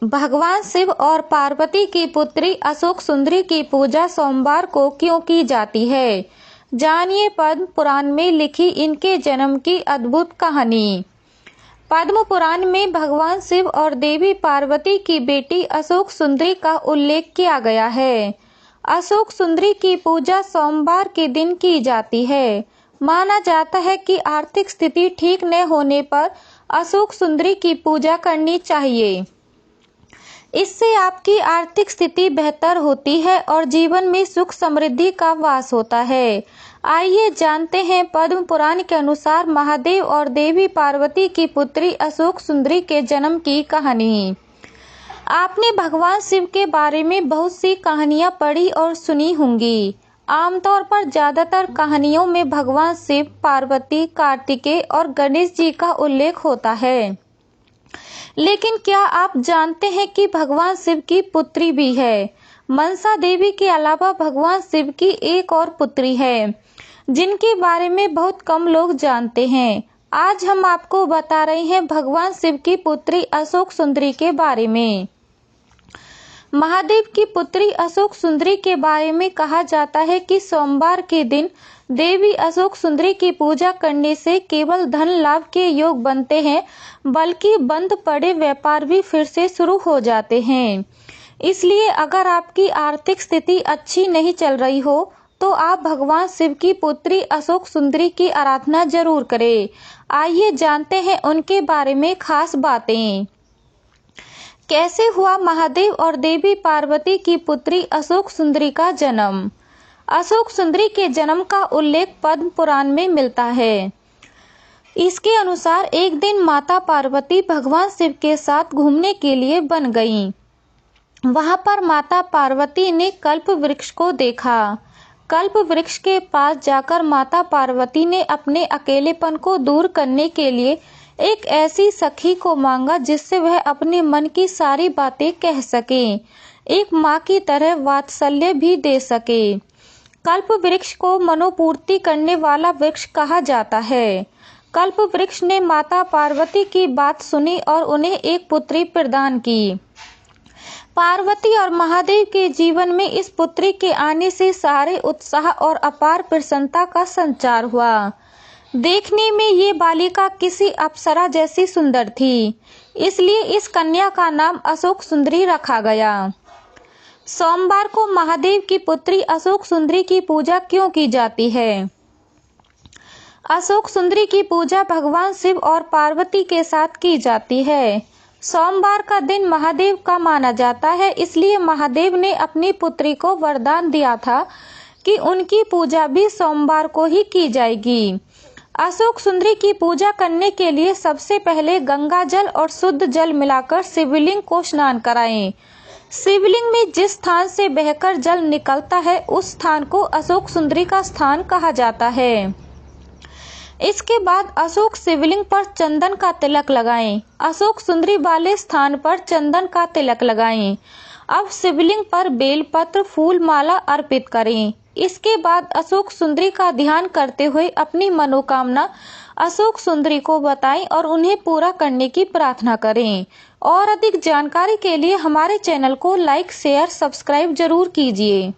भगवान शिव और पार्वती की पुत्री अशोक सुंदरी की पूजा सोमवार को क्यों की जाती है? जानिए पद्म पुराण में लिखी इनके जन्म की अद्भुत कहानी। पद्म पुराण में भगवान शिव और देवी पार्वती की बेटी अशोक सुंदरी का उल्लेख किया गया है। अशोक सुंदरी की पूजा सोमवार के दिन की जाती है। माना जाता है कि आर्थिक स्थिति ठीक न होने पर अशोक सुंदरी की पूजा करनी चाहिए। इससे आपकी आर्थिक स्थिति बेहतर होती है और जीवन में सुख समृद्धि का वास होता है। आइए जानते हैं पद्म पुराण के अनुसार महादेव और देवी पार्वती की पुत्री अशोक सुंदरी के जन्म की कहानी। आपने भगवान शिव के बारे में बहुत सी कहानियां पढ़ी और सुनी होंगी। आमतौर पर ज्यादातर कहानियों में भगवान शिव, पार्वती, कार्तिकेय और गणेश जी का उल्लेख होता है। लेकिन क्या आप जानते हैं कि भगवान शिव की पुत्री भी है? मनसा देवी के अलावा भगवान शिव की एक और पुत्री है जिनके बारे में बहुत कम लोग जानते हैं। आज हम आपको बता रहे हैं भगवान शिव की पुत्री अशोक सुंदरी के बारे में। महादेव की पुत्री अशोक सुंदरी के बारे में कहा जाता है कि सोमवार के दिन देवी अशोक सुंदरी की पूजा करने से केवल धन लाभ के योग बनते हैं, बल्कि बंद पड़े व्यापार भी फिर से शुरू हो जाते हैं। इसलिए अगर आपकी आर्थिक स्थिति अच्छी नहीं चल रही हो तो आप भगवान शिव की पुत्री अशोक सुंदरी की आराधना जरूर करें। आइए जानते हैं उनके बारे में खास बातें। कैसे हुआ महादेव और देवी पार्वती की पुत्री अशोक सुंदरी का जन्म? अशोक सुंदरी के जन्म का उल्लेख पद्म पुराण में मिलता है। इसके अनुसार एक दिन माता पार्वती भगवान शिव के साथ घूमने के लिए वन गईं। वहां पर माता पार्वती ने कल्प वृक्ष को देखा। कल्प वृक्ष के पास जाकर माता पार्वती ने अपने अकेलेपन को दूर करने के लिए एक ऐसी सखी को मांगा जिससे वह अपने मन की सारी बातें कह सके, एक माँ की तरह वात्सल्य भी दे सके। कल्प वृक्ष को मनोपूर्ति करने वाला वृक्ष कहा जाता है। कल्प वृक्ष ने माता पार्वती की बात सुनी और उन्हें एक पुत्री प्रदान की। पार्वती और महादेव के जीवन में इस पुत्री के आने से सारे उत्साह और अपार प्रसन्नता का संचार हुआ। देखने में ये बालिका किसी अप्सरा जैसी सुंदर थी, इसलिए इस कन्या का नाम अशोक सुंदरी रखा गया। सोमवार को महादेव की पुत्री अशोक सुंदरी की पूजा क्यों की जाती है? अशोक सुंदरी की पूजा भगवान शिव और पार्वती के साथ की जाती है। सोमवार का दिन महादेव का माना जाता है, इसलिए महादेव ने अपनी पुत्री को वरदान दिया था कि उनकी पूजा भी सोमवार को ही की जाएगी। अशोक सुंदरी की पूजा करने के लिए सबसे पहले गंगा जल और शुद्ध जल मिलाकर शिवलिंग को स्नान कराएं। शिवलिंग में जिस स्थान से बहकर जल निकलता है उस स्थान को अशोक सुंदरी का स्थान कहा जाता है। इसके बाद अशोक शिवलिंग पर चंदन का तिलक लगाएं। अशोक सुंदरी वाले स्थान पर चंदन का तिलक लगाएं। अब शिवलिंग पर बेलपत्र, फूल माला अर्पित करें। इसके बाद अशोक सुंदरी का ध्यान करते हुए अपनी मनोकामना अशोक सुंदरी को बताएं और उन्हें पूरा करने की प्रार्थना करें। और अधिक जानकारी के लिए हमारे चैनल को लाइक, शेयर, सब्सक्राइब जरूर कीजिए।